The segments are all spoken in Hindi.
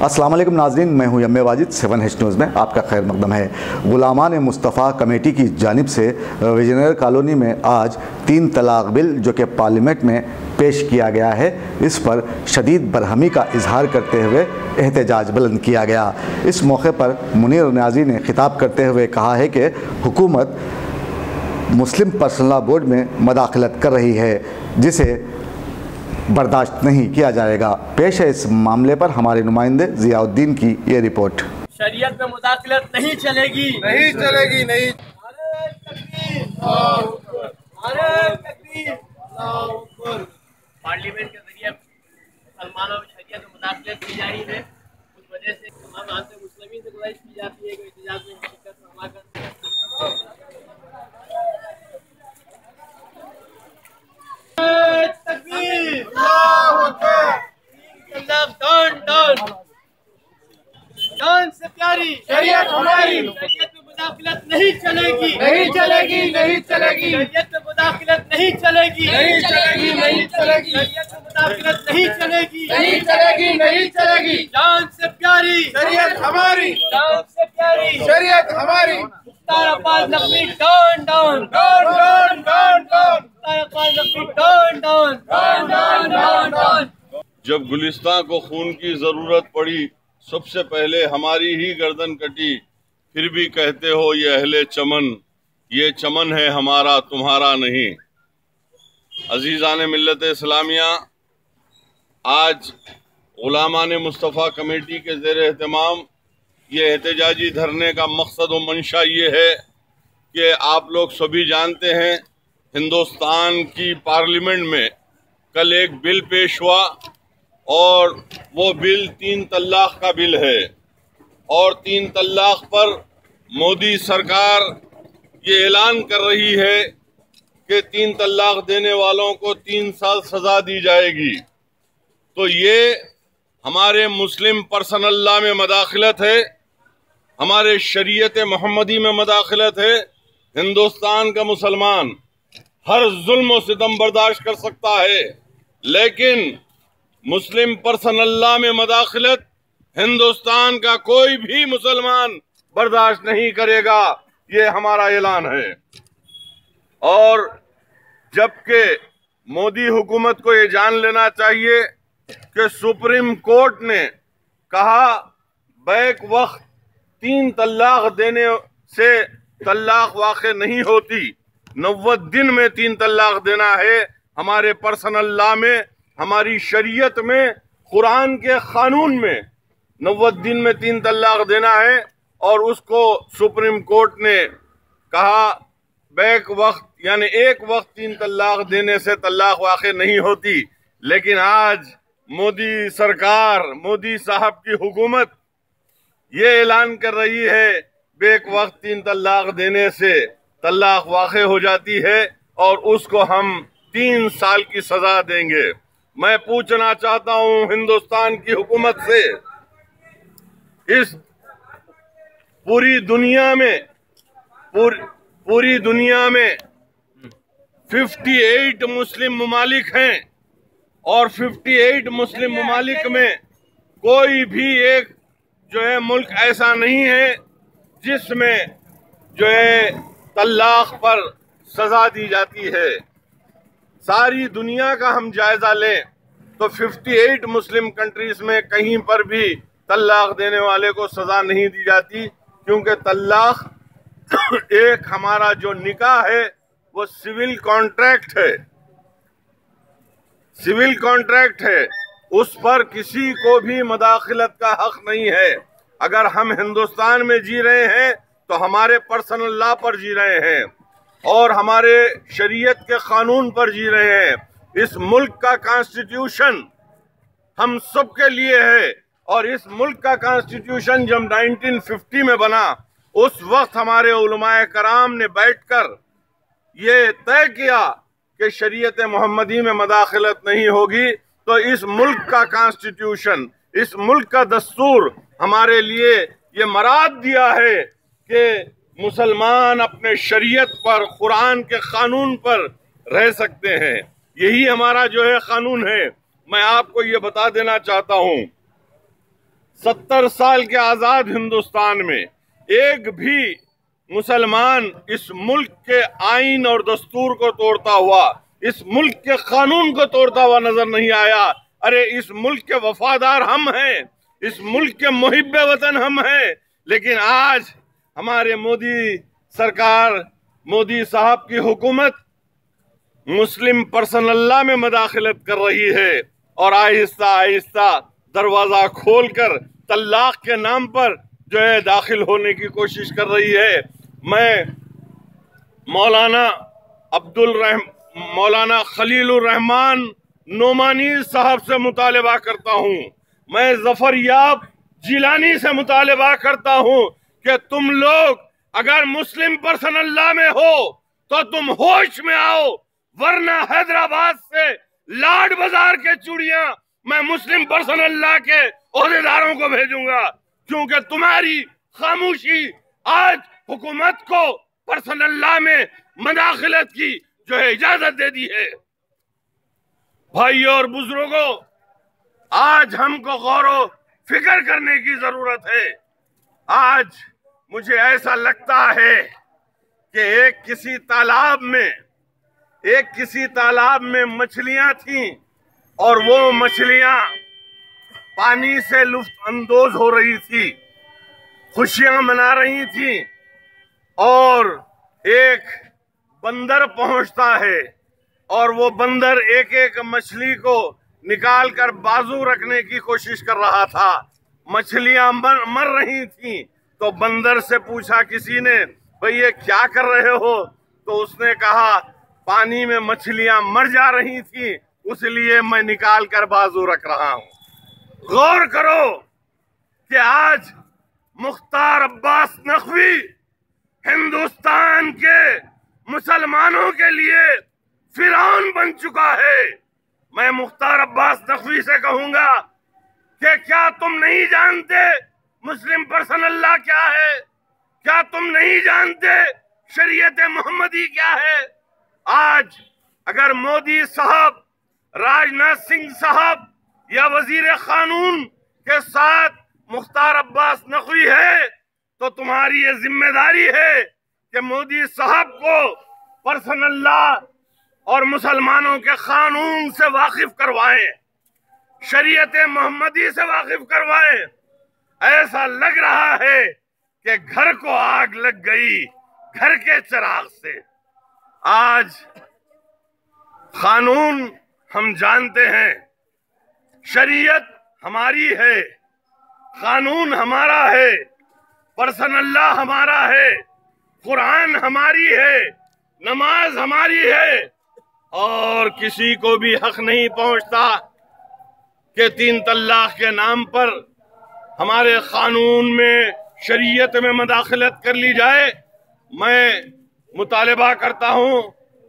अस्सलाम वालेकुम नाज़रीन, मैं हूं यम्मे वाजिद। 7H न्यूज़ में आपका खैर मकदम है। गुलामान मुस्तफ़ा कमेटी की जानिब से विजयनगर कॉलोनी में आज 3 तलाक बिल जो कि पार्लियामेंट में पेश किया गया है, इस पर शदीद बरहमी का इजहार करते हुए एहतजाज बुलंद किया गया। इस मौके पर मुनीर न्याजी ने खिताब करते हुए कहा है कि हुकूमत मुस्लिम पर्सनल लॉ बोर्ड में मदाखलत कर रही है, जिसे बर्दाश्त नहीं किया जाएगा। पेश है इस मामले पर हमारे नुमाइंदे ज़ियाउद्दीन की ये रिपोर्ट। शरीयत में मुदाखलत नहीं चलेगी, नहीं चलेगी, नहीं। पार्लियामेंट के जरिए मुसलमानों में शरीयत में मुदाखलत की जा रही है। उस वजह से तमाम आंसर मुस्लिमीन से गुजारिश की जाती है कि एहतजाज में शिरकत फरमा कर जान से प्यारी शरीयत हमारी, शरीयत में मुदाखलत नहीं चलेगी, नहीं चलेगी, नहीं चलेगी, शरीयत में मुदाखलत नहीं चलेगी, नहीं चलेगी, नहीं चलेगी, शरीयत में मुदाखलत नहीं चलेगी, नहीं चलेगी, नहीं चलेगी। जान से प्यारी शरीयत हमारी, जान से प्यारी शरीयत हमारी। Mukhtar Abbas Naqvi down down down down down down, Mukhtar Abbas Naqvi down down down down down down. जब गुलिस्तान को खून की जरूरत पड़ी, सबसे पहले हमारी ही गर्दन कटी, फिर भी कहते हो ये अहले चमन, ये चमन है हमारा तुम्हारा नहीं। अजीज़ान मिल्लत इस्लामिया, आज गुलामान मुस्तफ़ा कमेटी के ज़ेर एहतमाम ये एहतजाजी धरने का मकसद व मंशा ये है कि आप लोग सभी जानते हैं, हिंदुस्तान की पार्लियामेंट में कल एक बिल पेश हुआ और वो बिल 3 तलाक का बिल है। और 3 तलाक पर मोदी सरकार ये ऐलान कर रही है कि 3 तलाक देने वालों को 3 साल सजा दी जाएगी। तो ये हमारे मुस्लिम पर्सनल लॉ में मदाखलत है, हमारे शरीयत मोहम्मदी में मदाखलत है। हिंदुस्तान का मुसलमान हर जुल्म और सितम बर्दाश्त कर सकता है, लेकिन मुस्लिम पर्सनल लॉ में मदाखलत हिंदुस्तान का कोई भी मुसलमान बर्दाश्त नहीं करेगा। ये हमारा ऐलान है। और जबकि मोदी हुकूमत को ये जान लेना चाहिए कि सुप्रीम कोर्ट ने कहा बैक वक्त 3 तलाक देने से तलाक वाक़ नहीं होती, 90 दिन में 3 तलाक देना है। हमारे पर्सनल लॉ में, हमारी शरीयत में, कुरान के कानून में 90 दिन में 3 तलाक देना है। और उसको सुप्रीम कोर्ट ने कहा बैक वक्त यानी एक वक्त 3 तलाक देने से तलाक वाक़ नहीं होती। लेकिन आज मोदी सरकार, मोदी साहब की हुकूमत ये ऐलान कर रही है बैक वक्त 3 तलाक देने से तलाक वाक़ हो जाती है और उसको हम 3 साल की सजा देंगे। मैं पूछना चाहता हूं हिंदुस्तान की हुकूमत से, इस पूरी दुनिया में 58 मुस्लिम ममालिक हैं और 58 मुस्लिम ममालिक में कोई भी एक जो है मुल्क ऐसा नहीं है जिसमें जो है तलाक पर सजा दी जाती है। सारी दुनिया का हम जायजा लें तो 58 मुस्लिम कंट्रीज में कहीं पर भी तलाक देने वाले को सजा नहीं दी जाती, क्योंकि तलाक एक हमारा जो निकाह है वो सिविल कॉन्ट्रैक्ट है, सिविल कॉन्ट्रैक्ट है। उस पर किसी को भी मदाखलत का हक नहीं है। अगर हम हिंदुस्तान में जी रहे हैं तो हमारे पर्सनल लॉ पर जी रहे हैं और हमारे शरीयत के कानून पर जी रहे हैं। इस मुल्क का कॉन्स्टिट्यूशन हम सब के लिए है और इस मुल्क का कॉन्स्टिट्यूशन जब 1950 में बना, उस वक्त हमारे उलमाए कराम ने बैठकर ये तय किया कि शरीयत मोहम्मदी में मदाखलत नहीं होगी। तो इस मुल्क का कॉन्स्टिट्यूशन, इस मुल्क का दस्तूर हमारे लिए ये मराद दिया है कि मुसलमान अपने शरीयत पर, कुरान के कानून पर रह सकते हैं। यही हमारा जो है कानून है। मैं आपको ये बता देना चाहता हूँ, 70 साल के आजाद हिंदुस्तान में एक भी मुसलमान इस मुल्क के आईन और दस्तूर को तोड़ता हुआ, इस मुल्क के कानून को तोड़ता हुआ नजर नहीं आया। अरे इस मुल्क के वफादार हम हैं, इस मुल्क के मुहिब्बे वतन हम हैं, लेकिन आज हमारे मोदी सरकार, मोदी साहब की हुकूमत मुस्लिम पर्सनल लॉ में मदाखलत कर रही है और आहिस्ता आहिस्ता दरवाजा खोलकर तलाक के नाम पर जो है दाखिल होने की कोशिश कर रही है। मैं मौलाना खलीलुर रहमान नोमानी साहब से मुतालबा करता हूँ, मैं जफर याब जिलानी से मुतालबा करता हूँ कि तुम लोग अगर मुस्लिम पर्सनल लॉ में हो तो तुम होश में आओ, वरना हैदराबाद से लाड बाजार के चूड़ियां मैं मुस्लिम पर्सनल लॉ के ओहदेदारों को भेजूंगा, क्योंकि तुम्हारी खामोशी आज हुकूमत को पर्सनल लॉ में मदाखलत की जो है इजाजत दे दी है। भाइयों और बुजुर्गों, आज हमको गौर फिक्र करने की जरूरत है। आज मुझे ऐसा लगता है कि एक किसी तालाब में मछलियां थीं और वो मछलियां पानी से लुत्फ अंदोज हो रही थी, खुशियां मना रही थी, और एक बंदर पहुंचता है और वो बंदर एक एक मछली को निकाल कर बाजू रखने की कोशिश कर रहा था। मछलियां मर रही थी, तो बंदर से पूछा किसी ने, भाई ये क्या कर रहे हो? तो उसने कहा, पानी में मछलियां मर जा रही थी, इसलिए मैं निकाल कर बाजू रख रहा हूं। गौर करो कि आज मुख्तार अब्बास नकवी हिंदुस्तान के मुसलमानों के लिए फिरौन बन चुका है। मैं मुख्तार अब्बास नकवी से कहूंगा कि क्या तुम नहीं जानते मुस्लिम पर्सनल लॉ क्या है? क्या तुम नहीं जानते शरीयत मोहम्मदी क्या है? आज अगर मोदी साहब, राजनाथ सिंह साहब या वजीर कानून के साथ मुख्तार अब्बास नकवी है, तो तुम्हारी ये जिम्मेदारी है कि मोदी साहब को पर्सनल लॉ और मुसलमानों के कानून से वाकिफ करवाएं, शरीयत मोहम्मदी से वाकिफ करवाएं। ऐसा लग रहा है कि घर को आग लग गई घर के चिराग से। आज कानून हम जानते हैं, शरीयत हमारी है, कानून हमारा है, पर्सनल लॉ हमारा है, कुरान हमारी है, नमाज हमारी है, और किसी को भी हक नहीं पहुंचता कि 3 तलाक के नाम पर हमारे कानून में, शरीयत में मदाखलत कर ली जाए। मैं मुतालबा करता हूं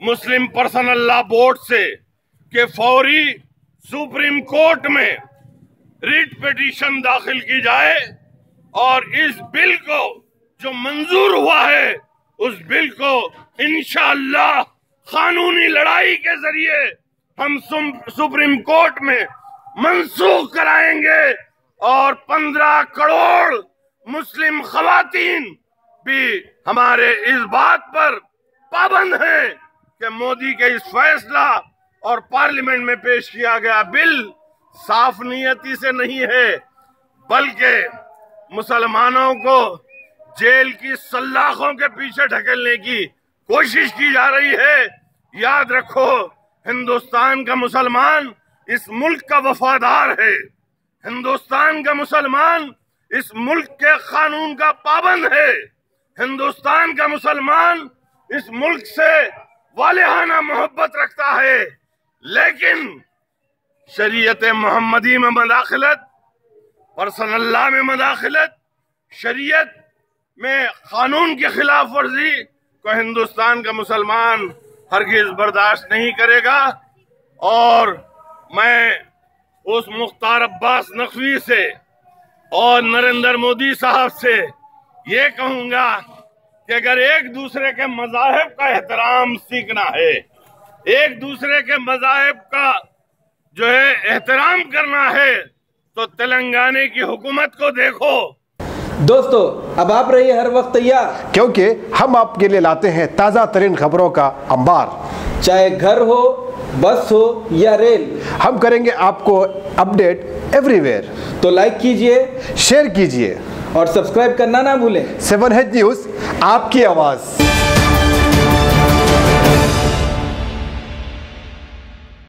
मुस्लिम पर्सनल लॉ बोर्ड से कि फौरी सुप्रीम कोर्ट में रिट पिटीशन दाखिल की जाए और इस बिल को जो मंजूर हुआ है, उस बिल को इंशाअल्लाह कानूनी लड़ाई के जरिए हम सुप्रीम कोर्ट में मंसूख कराएंगे और 15 करोड़ मुस्लिम खवातीन भी हमारे इस बात पर पाबंद हैं कि मोदी के इस फैसला और पार्लियामेंट में पेश किया गया बिल साफ नियति से नहीं है, बल्कि मुसलमानों को जेल की सलाखों के पीछे ढकेलने की कोशिश की जा रही है। याद रखो, हिंदुस्तान का मुसलमान इस मुल्क का वफादार है, हिंदुस्तान का मुसलमान इस मुल्क के कानून का पाबंद है, हिंदुस्तान का मुसलमान इस मुल्क से वालिहाना मोहब्बत रखता है। लेकिन शरीयत मोहम्मदी में मदाखलत, पर्सनल लॉ में मदाखलत, शरीयत में कानून की खिलाफ वर्जी को हिंदुस्तान का मुसलमान हरगिज बर्दाश्त नहीं करेगा। और मैं उस मुख्तार अब्बास नकवी से और नरेंद्र मोदी साहब से ये कहूंगा कि अगर एक दूसरे के मज़ाहिब का एहतराम सीखना है, एक दूसरे के मज़ाहिब का जो है एहतराम करना है, तो तेलंगाना की हुकूमत को देखो। दोस्तों, अब आप रहिए हर वक्त तैयार, क्योंकि हम आपके लिए लाते हैं ताज़ा तरीन खबरों का अंबार। चाहे घर हो, बस हो या रेल, हम करेंगे आपको अपडेट एवरीवेयर। तो लाइक कीजिए, शेयर कीजिए और सब्सक्राइब करना ना भूलें। 7H न्यूज़, आपकी आवाज़।